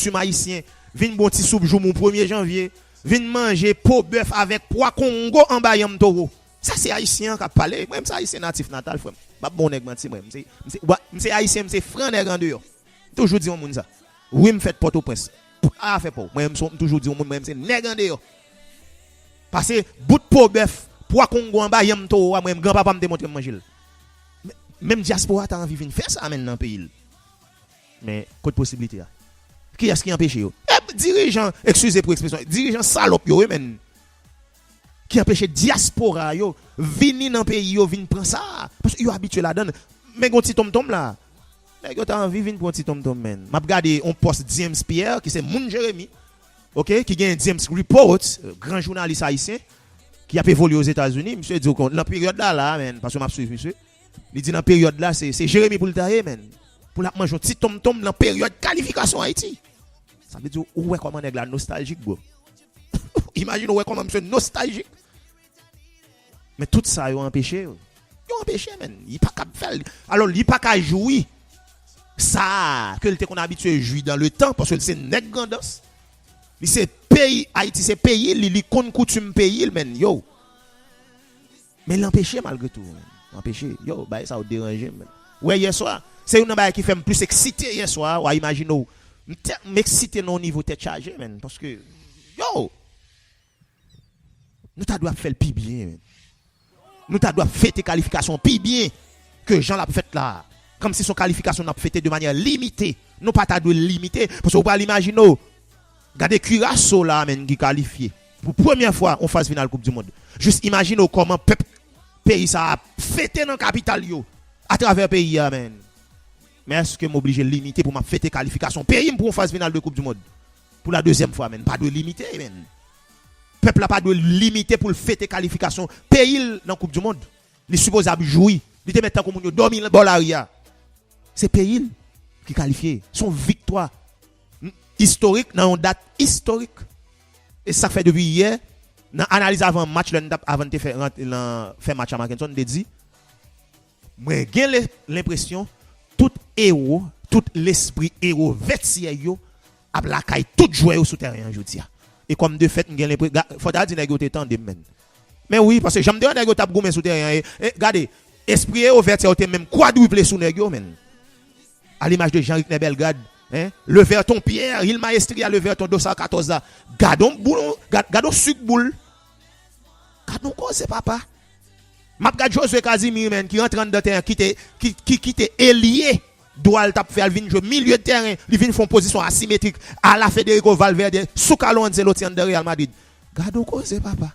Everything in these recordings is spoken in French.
coutume haïtien, vinn bon petit soupe jour mon 1er janvier, vinn manger pot bœuf avec pois Congo en bayam toro. Ça c'est haïtien qui a parlé, même ça haïtien natif natal frère. Pas bon nèg menti moi, c'est haïtien, c'est franc nèg en dehors. Toujours dit on moun ça. Oui, me fait Port-au-Prince. Ah fait pas. Moi toujours dit on moun, moi c'est nèg en dehors. Parce que bout de pot bœuf, pois Congo en bayam toro, moi grand papa me démontrer manger. Même diaspora t'a envie de faire ça maintenant dans le pays. Mais quelle possibilité là? Qui est-ce qui empêche yo? Dirigeant, excusez pour l'expression, dirigeant salope yo men. Qui empêche diaspora yo venir dans le pays yo, venir prendre ça parce que yo habitué là-dedans. Mais gon petit tom-tom là. Mais yo t'a envie venir pour un petit tom-tom men. M'a regarder on poste James Pierre qui c'est Moun Jérémy. OK, qui gagne James Report, grand journaliste haïtien qui a évolué aux États-Unis, monsieur dit dans la période là men parce que m'a suivi monsieur. Il dit dans la période là c'est Jérémy pour le tailler men. Pour la manger un petit tom-tom dans la période qualification Haïti. Ça veut dire ouais comment nèg la nostalgique bro. Imagine ouais comment monsieur nostalgique. Mais tout ça yo empêché. Yo empêché men. Il pas capable faire. Alors il pas capable jouir ça que qu'on habitué jouir dans le temps parce que c'est nèg gandos. C'est pays Haïti c'est pays il compte coutume pays men yo. Mais l'empêcher malgré tout. Empêcher yo bah ça au déranger men. Ouais hier soir c'est une balle qui fait plus excité hier soir ou imagine m'exciter non niveau tête chargée men parce que yo nous ta doit faire le plus bien men. Nous ta doit fêter qualification plus bien que Jean l'a fait là comme si son qualification n'a fêté de manière limitée nous pas ta doit limiter parce que vous pas l'imaginer regardez Curaçao là men qui qualifié pour première fois en phase finale Coupe du monde juste imagine comment peuple pays ça a fêté dans capitale yo à travers pays amen. Mais est-ce que m'oblige limiter pour m'a fêter qualification pays pour une phase finale de Coupe du monde pour la deuxième fois men pas de limiter men. Peuple n'a pas de limiter pour le fêter qualification pays dans Coupe du monde. Il suppose jouer, il te mettre comme dormir dans Bolaria. C'est pays qui qualifié, son victoire historique dans une date historique. Et ça fait depuis hier dans analyse avant match avant de faire match à Mackinson de dit moi j'ai l'impression tout héros, tout l'esprit héros vêtier yo a la caille tout joueur sur terrain aujourd'hui. Et comme de fait j'ai l'impression faut dire nèg yo temps de men. Mais oui parce que j'aime dire nèg yo t'a goumé sur terrain et regardez esprit héros vêtier était même quadruplé sur nèg yo men. À l'image de Jean-Luc Nebelgade, hein, le Verton Pierre, il maestria le Verton 214 là. Gadon boulon, gadon sucre boule. Gadon quoi c'est papa? M'a gade Josué Casimir men qui rentre dans terrain qui était ailier doit t'a faire venir jouer milieu de terrain, il vient font position asymétrique à la Federico Valverde, sous Carlo Ancelotti de Real Madrid. Gadon quoi c'est papa?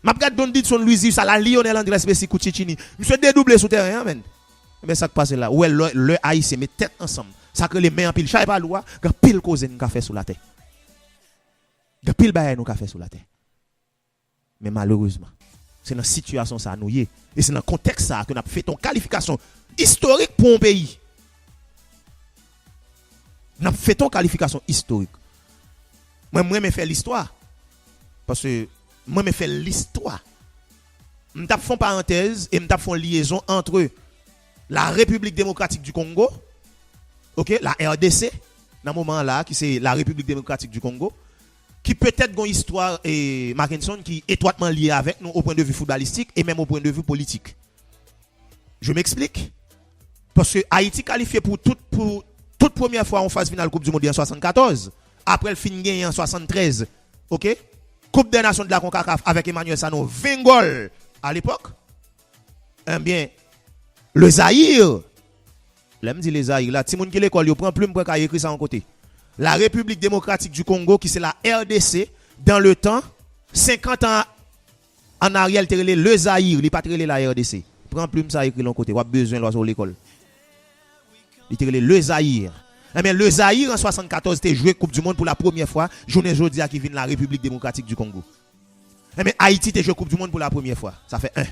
M'a gade Don Didson Luiz ça la Lionel Andrés Messi Cucicini. Monsieur dédoublé sur terrain men. Mais ça qui passe là, ouais le haïtien met tête ensemble. Ça que les mains en pile, chaque pas loi, que pile cause nous café sous la terre. Que pile bail nous café sous la terre. Mais malheureusement, c'est dans situation ça nous y est et c'est dans contexte ça que nous avons fait une qualification historique pour un pays. Nous avons fait une qualification historique. Moi me faire l'histoire parce que moi me faire l'histoire. Nous avons fait parenthèse et nous avons fait liaison entre la République démocratique du Congo, OK, la RDC, dans ce moment-là, qui c'est la République démocratique du Congo, qui peut-être une histoire et Mackinson qui est étroitement liée avec nous au point de vue footballistique et même au point de vue politique. Je m'explique. Parce que Haïti qualifié pour toute première fois en phase finale Coupe du Monde en 74, après le fin gagné en 73, OK? Coupe des Nations de la CONCACAF avec Emmanuel Sano, 20 goals à l'époque. Eh bien, le Zaïre, l'aime dit les Zaïre, là, ti moun qui l'école, yo prend plume pour écrire ça en côté. La République démocratique du Congo, qui c'est la RDC, dans le temps, 50 ans en arrière, le Zaïre, il pas la RDC. Prend plume ça écrit l'en côté, ou a besoin de sur l'école. Il le Zaïre. Mais le Zaïre en 74 était joué Coupe du Monde pour la première fois, journée aujourd'hui qui vient de la République démocratique du Congo. Mais Haïti était joué Coupe du Monde pour la première fois. Ça fait 1.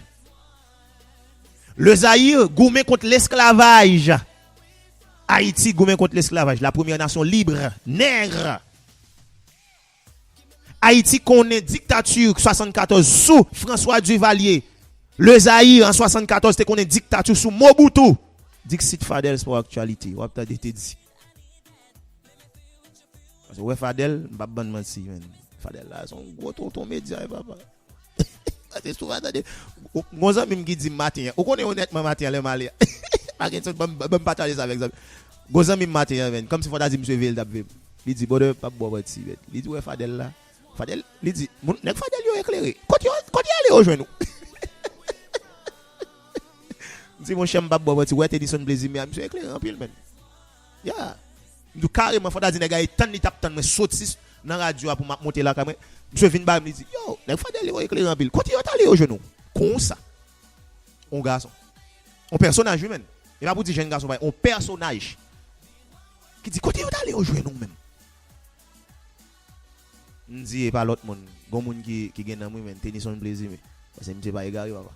Le Zaïre goumé contre l'esclavage. Haïti goumé contre l'esclavage. La première nation libre, nègre. Haïti connaît dictature 74 sous François Duvalier. Le Zaïre en 74 te connaît dictature sous Mobutu. Dixit Fadels pour actualité. Ou peut-être dit. Parce que ouais, Fadel, pas bonne menti, man. Fadel là, son gros tonton média, papa. C'est souvent attendez. Mon ami qui dit matin, on connaît honnêtement matin le malien. Pas que ça me partager ça avec ça. Mon ami matin, comme si Fadel dit monsieur Ville d'abve. Il dit bon pas boire petit. Il dit ouais Fadel là. Fadel, il dit nek Fadel yo éclairé. Quand il aller rejoindre nous. Si mon chien pas boire petit, ouais t'es dit son plaisir mais monsieur éclairé en pile man. Ya. Nous carrément Fadel dit nèg tant ni tap tant mais sautis dans radio pour monter la caméra. Monsieur vinn ba me dit yo, nèg Fadel yo éclairé en pile. Quand il aller rejoindre nous. Comme ça. On garçon. On personnage humain. Et pas pour dire jeune garçon, on personnage qui dit côté aller rejoindre nous même. On dit pas l'autre monde, bon monde qui gagne dans moi mais tenir son plaisir mais parce que monsieur pas égaré papa.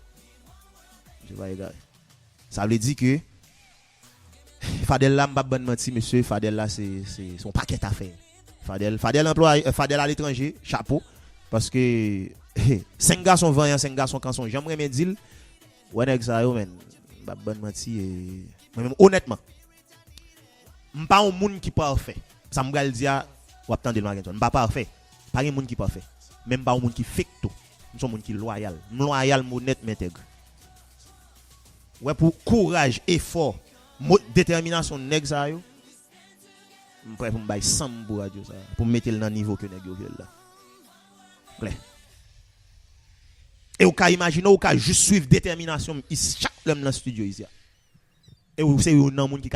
Monsieur pas égaré. Ça veut dire que Fadel là m'pa bonne menti monsieur, Fadel là c'est son paquet à faire. Fadel emploi Fadel à l'étranger, chapeau parce que 5 garçons vaillants, 5 garçons quand sont j'aimerais me dire ouais nèg ça yo men pas bonne menti et même honnêtement m'pas un monde qui parfait. Ça me gal dire ou attendre le m'pas parfait. Pas un monde qui parfait. Même pas un monde qui fake tout. Nous sommes un monde qui loyal, honnête, m'intègre. Ouais pour courage, effort, détermination nèg ça yo. Prêt pour me bailler 100 pour radio ça pour mettre le dans niveau que nèg yo là. Clair. Et vous pouvez imaginer, vous pouvez juste suivre détermination chaque homme dans le studio ici. Et vous savez, il y a un monde qui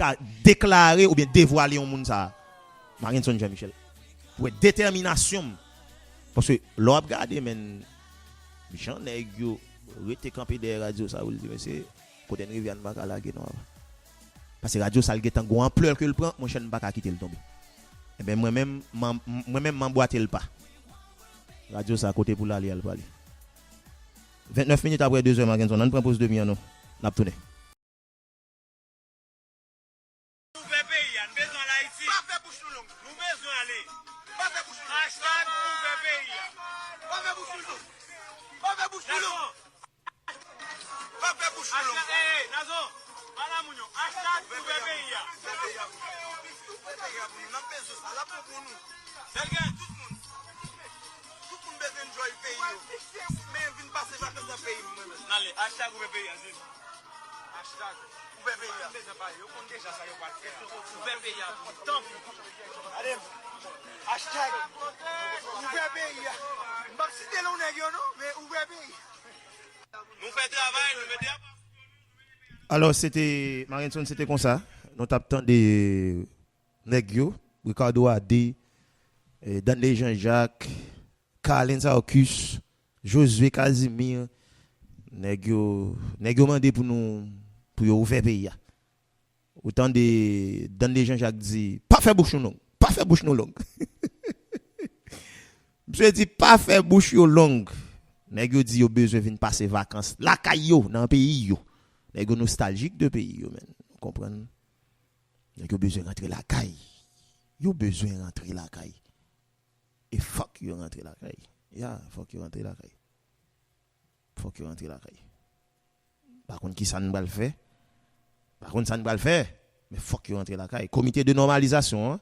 a déclaré ou bien dévoilé un monde ça. Marinson Jean-Michel. Pour détermination. Parce que l'on regarde, men, Jean Negio, rete campé des radios, ça vous le dit, mais c'est côté de Rivière Bakala qui non. Parce que radio ça le get en gros ampleur que le prend, mon chien pas quitter le tomber. Et ben moi-même m'emboîter le pas. Radio ça à côté pour l'aller al parler. 29 minutes après 2h, Magenson, on prend pause de minuit, non? On a tourné. Alors, c'était, Marinson, c'était comme ça. Nous tapons des Negio, Ricardo Adé, Danley Jean-Jacques, Carlin Sarkus, Josué Casimir, Negio mandé pour nous, pour ouvrir pays. Autant de Danley Jean-Jacques dit, pas faire bouche non, pas faire bouche non longue. Je dis, pas faire bouche longue. Negio dit, yo besoin de passer vacances, la caillou, dans le pays yo. Les gens nostalgiques de pays, vous comprenez? Les gens besoin de rentrer la caille. Ils ont besoin de rentrer la caille. Et fuck, ils rentrer la caille. Yeah, fuck, ils rentrer la caille. Fuck, ils rentrer la caille. Par contre, qui ça ne va le faire? Par contre, ça ne va le faire. Mais fuck, ils rentrer la caille. Comité de normalisation, hein,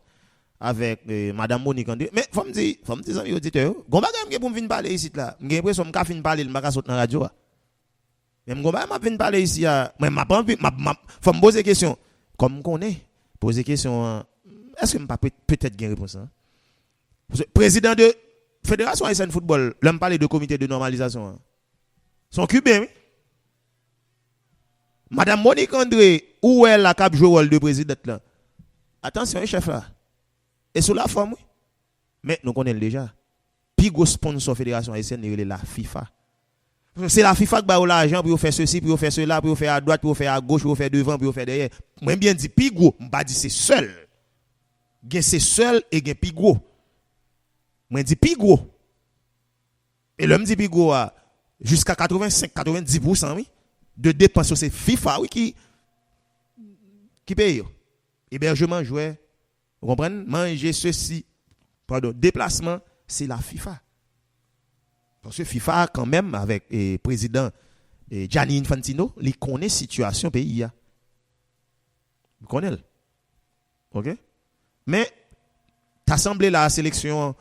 avec Madame Monique André. Mais faut me dire, amis auditeurs, gon bagay pour me venir parler ici là. J'ai l'impression que je venir parler, je vais sauter dans la radio. Même quand je viens parler ici, faut me poser question. Comme on connaît, poser question, est-ce que je peux peut-être gagner réponse? Président de Fédération haïtienne football, l'homme parle de comité de normalisation. Son cubain, oui? Madame Monique André, où est la cap jouer rôle de président là? Attention, chef là. Et sur la forme, oui. Mais nous connaissons déjà. Puis gros sponsor Fédération haïtienne, c'est la FIFA. C'est la FIFA qui ba l'argent pour faire ceci, pour faire cela, pour faire à droite, pour faire à gauche, pour faire devant, pour faire derrière. Moi bien dit pigo, m'pa dit c'est seul. Gen c'est seul et gen pigo. Moi dit pigo. Et l'homme dit pigo jusqu'à 85-90% oui de dépenses c'est FIFA oui qui paye. Hébergement jouet, vous comprenez? Manger ceci, pardon, déplacement, c'est la FIFA. Parce que FIFA, quand même, avec le président Gianni Infantino, il connaît la situation pays. Il connaît. OK? Mais, T'assemblée la sélection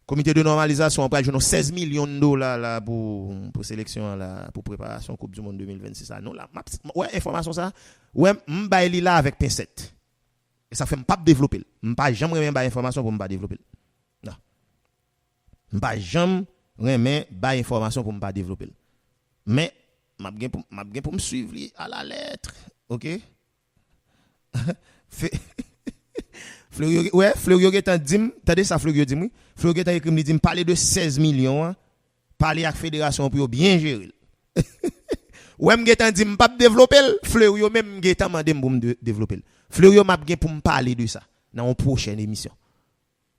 comité de normalisation on prend 16 millions de dollars là pour sélection là pour préparation Coupe du monde 2026 ça. Non là ouais information ça. Ouais m'ba li là avec pincette. Et ça fait pas développer. M'pas jamais même ba information pour m'pas développer. Non. M'pas jamais même ba information pour m'pas développer. Mais m'a bien pour me suivre à la lettre. OK? Fleurio est en dim, t'as ça Fleurio dit oui. Fleurio est écrit dit parler de 16 millions, parler avec fédération pour bien gérer. Ouais m'getan dit m'pas développer, Fleurio même m'getan mandé pour me développer. Fleurio m'a bien pour me parler de ça dans une prochaine émission.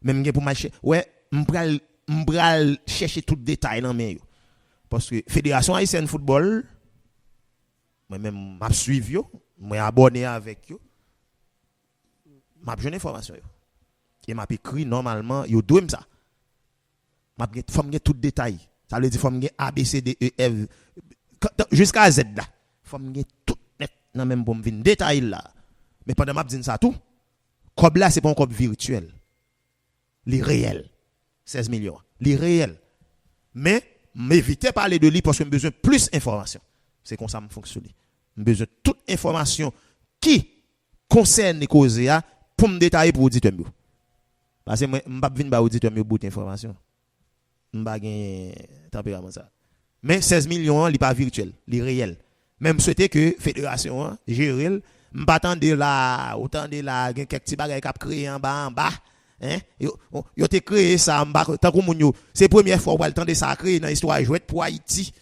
Même pour marcher, ouais, m'bral chercher tout détail dans mes yo. Parce que fédération haïtienne football moi même m'a suivi yo, moi abonné avec yo. M'a besoin d'information yo. Et m'a écrit normalement yo doit ça. M'a faut me tout détail. Ça veut dire faut me A B C D E F jusqu'à Z là. Faut me tout net dans même pour me venir détail là. Mais pendant m'a dit ça tout, comme là c'est pas un comme virtuel. Les réels. 16 millions. Les réels. Mais m'évitez parler de lui parce que j'ai besoin de plus d'informations. C'est comme ça me fonctionne. J'ai besoin de toute information qui concerne les causes pour me détailler pour auditeur mieux. Parce que moi m'pa venir ba auditeur mieux bout d'information. M'pa gain tempérament ça. Mais 16 millions li pas virtuel, li réel. Même souhaiter que fédération gère m'pa attendre là, autant de là quelques petits bagages qu'a créé en bas. Hein yo te créé ça en bas tant que moun yo c'est première fois ou le temps de ça créé dans histoire jouet pour Haïti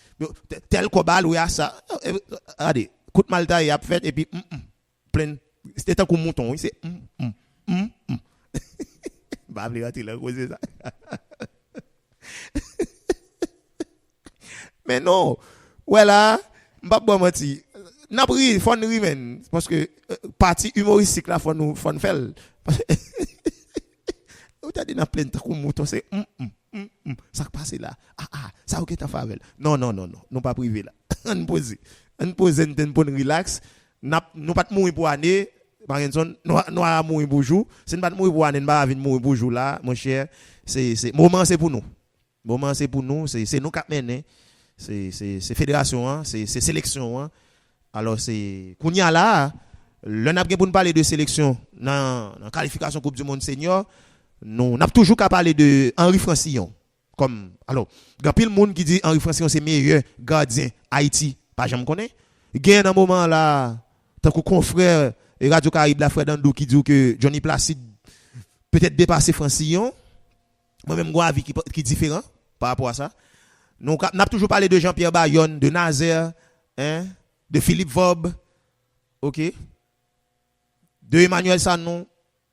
tel cobal ou ya ça regardez coup de malta y a fait et puis plein c'était tant comme mouton c'est bah vle rentrer là cause ça mais non voilà m'pa bon menti n'a pris fun rimen parce que partie humoristique là faut nous fun faire ou t'as dit dans plein de comme mouton c'est ça passe là ça OK ta favelle non pas privé là on pose une bonne relax nous pas mourir pour année Marinson nous a mourir pour jour c'est pas mourir pour année pas venir mourir pour jour là mon cher c'est moment c'est pour nous c'est nous qui mener c'est fédération c'est sélection alors c'est kounya là le n'a pour nous parler de sélection dans qualification Coupe du monde senior nous n'a toujours qu'à parler de Henri Francillon comme alors grand pile monde qui dit Henri Francillon c'est meilleur gardien Haïti pas jamais connaît gain dans moment là tant que confrère et Radio Caraïbe la frère Dandou qui dit que Johnny Placide peut-être dépasser Francillon moi même moi avis qui différent par rapport à ça nous n'a toujours parlé de Jean-Pierre Bayonne de Nazaire de Philippe Vob OK de Emmanuel Sanon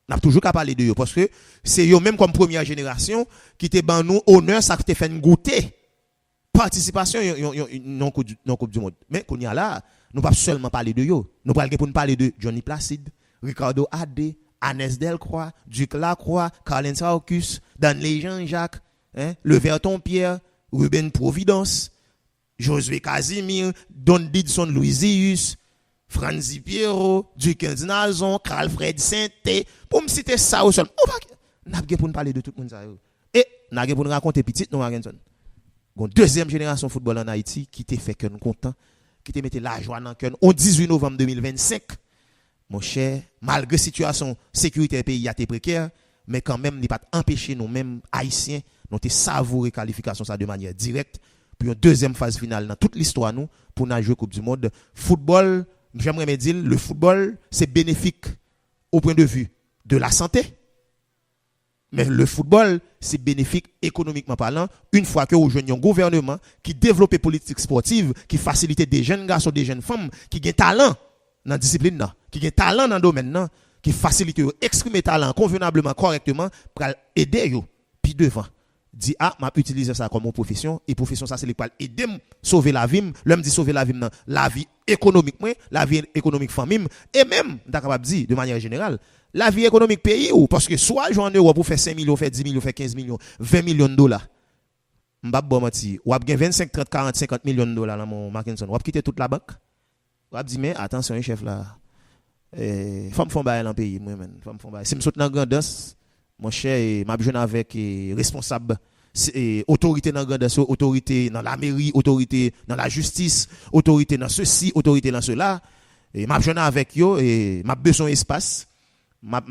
n'a toujours qu'à parler de eux parce que c'est eux même comme première génération qui te ban nous honneur ça te fait goûter participation non coupe du monde mais qu'on y a là nous pas seulement parler de eux nous parler pour nous parler de Johnny Placide Ricardo Adé Agnès Delcroix Duc Lacroix Carlin Sarcus Danley Jean-Jacques le Verton Pierre Ruben Providence Josué Casimir Don Didson Louisius Franzi Pierrot, Duquin Nazon, Carl Fred Sainté, pour me citer ça au sol. N'a pas pour nous parler de tout le monde ça. Et n'a pas pour nous raconter petit non Magenson. Une deuxième génération football en Haïti qui t'a fait que nous content, qui t'a metté la joie dans le cœur. Au 18 novembre 2025, mon cher, malgré situation sécurité pays a été précaire, mais quand même n'est pas empêché nous mêmes haïtiens, nous te savourer qualification ça de manière directe pour une deuxième phase finale dans toute l'histoire nous pour nous jouer Coupe du monde. Football j'aimerais me dire, le football, c'est bénéfique au point de vue de la santé. Mais le football, c'est bénéfique économiquement parlant, une fois que vous jouez un gouvernement qui développe des politiques sportives, qui facilite des jeunes garçons, des jeunes femmes, qui ont talent dans la discipline, qui ont talent dans le domaine, qui facilite exprimer talent convenablement, correctement, pour aider eux, puis devant. Dit m'a utiliser ça comme une profession et profession ça c'est pour aider sauver la vie l'homme dit sauver la vie dans la vie économique la vie économique famille et même capable dire de manière générale la vie économique pays ou parce que soit jouer en Europe pour faire 5 millions faire 10 millions faire 15 millions 20 millions de dollars m'pa bon menti ou a gagner 25 30 40 50 millions de dollars dans mon Mackinson ou a quitter toute la banque ou a dit mais attention chef là femme font bail dans pays moi même femme font bail si me saute dans grandance mon cher, et m'a besoin avec responsable autorité dans grande autorité dans la mairie, autorité dans la justice, autorité dans ceci, autorité dans cela. Et m'a besoin avec yo et m'a besoin espace. M'a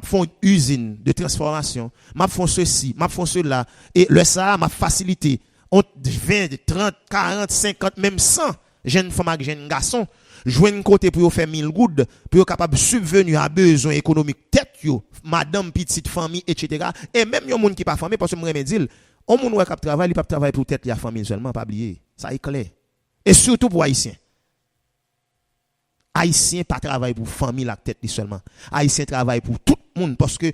font une usine de transformation, m'a font ceci, m'a font cela et le ça m'a facilité entre 20, 30, 40, 50 même 100 jeunes femmes et jeunes garçons joindre côté pour faire 1000 good pour capable subvenir à besoins économiques tête yo madame petite famille etc. et même yon monde qui pas famille parce que moi me dire on monde ouais qui travaille il pas travailler pour tête la famille seulement pas oublier ça est clair et surtout pour haïtien. Haïtien pas travaille pour famille la tête seulement. Haïtien travaille pour tout le monde parce que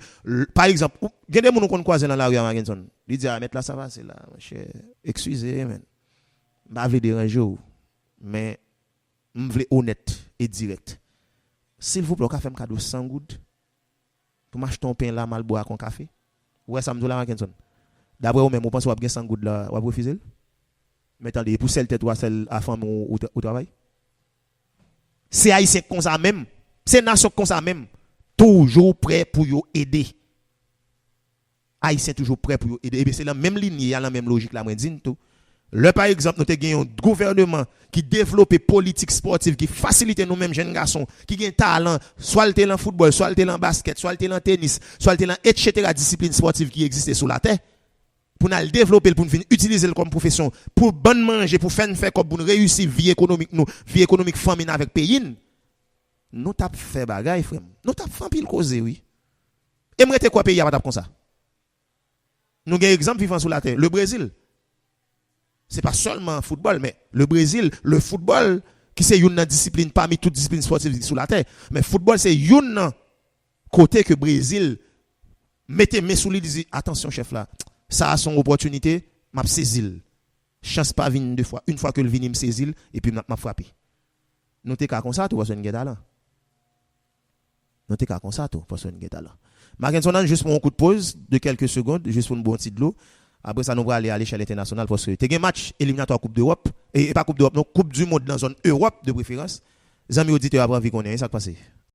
par exemple, il y a des gens qu'on croise dans la rue à Magenson. Ils disent mettre là ça va c'est là, cher. Excusez moi. Pas veut déranger mais je veux honnête et direct. S'il vous plaît, on fait un cadeau 100 gouttes pour m'acheter un pain là mal boire avec un café. Ouais ça me dit là Magenson. D'après vous même on pense qu'on va gagner 100 gouttes là, on va refuser. Mais attendez, pour celle tête ou celle à femme au travail. C'est haïtien comme ça même, c'est nation comme ça même, toujours prêt pour yo aider. Haïtien toujours prêt pour yo aider. Et bien c'est la même ligne, il y a la même logique là moi dis tout. Le par exemple, nous avons un gouvernement qui développe politique sportive qui facilite nous mêmes jeunes garçons qui ont talent, soit le talent football, soit le talent basket, soit le talent tennis, soit le talent etc. discipline sportive qui existent sur la terre. Pour nous le développer, pour nous utiliser comme profession, pour bon manger, pour faire comme pour nous réussir vie économique nous, vie économique famine avec pays. Nous t'a fait bagaille frère. Nous t'a fait pile cause oui. Et moi quoi pays a pas comme ça. Nous avons un exemple vivant sur la terre, le Brésil. C'est pas seulement football mais le Brésil, le football qui c'est une discipline parmi toutes les disciplines sportives sur la terre, mais football c'est une côté que Brésil mettez mes sous lui dit attention chef là. Ça a son opportunité, m'a saisi. Chance pas venir deux fois, une fois que le vini me saisit et puis m'a frappé. Nous t'es comme ça tout parce qu'on talent. Nous t'es comme ça tout parce qu'on talent. Mackinson juste pour un coup de pause de quelques secondes, juste pour une bonne petite de l'eau. Après ça nous va aller à l'échelle internationale parce que t'es un match éliminatoire Coupe d'Europe et pas Coupe d'Europe, non Coupe du monde dans zone Europe de préférence. Les amis auditeurs après qu'on est ça passe.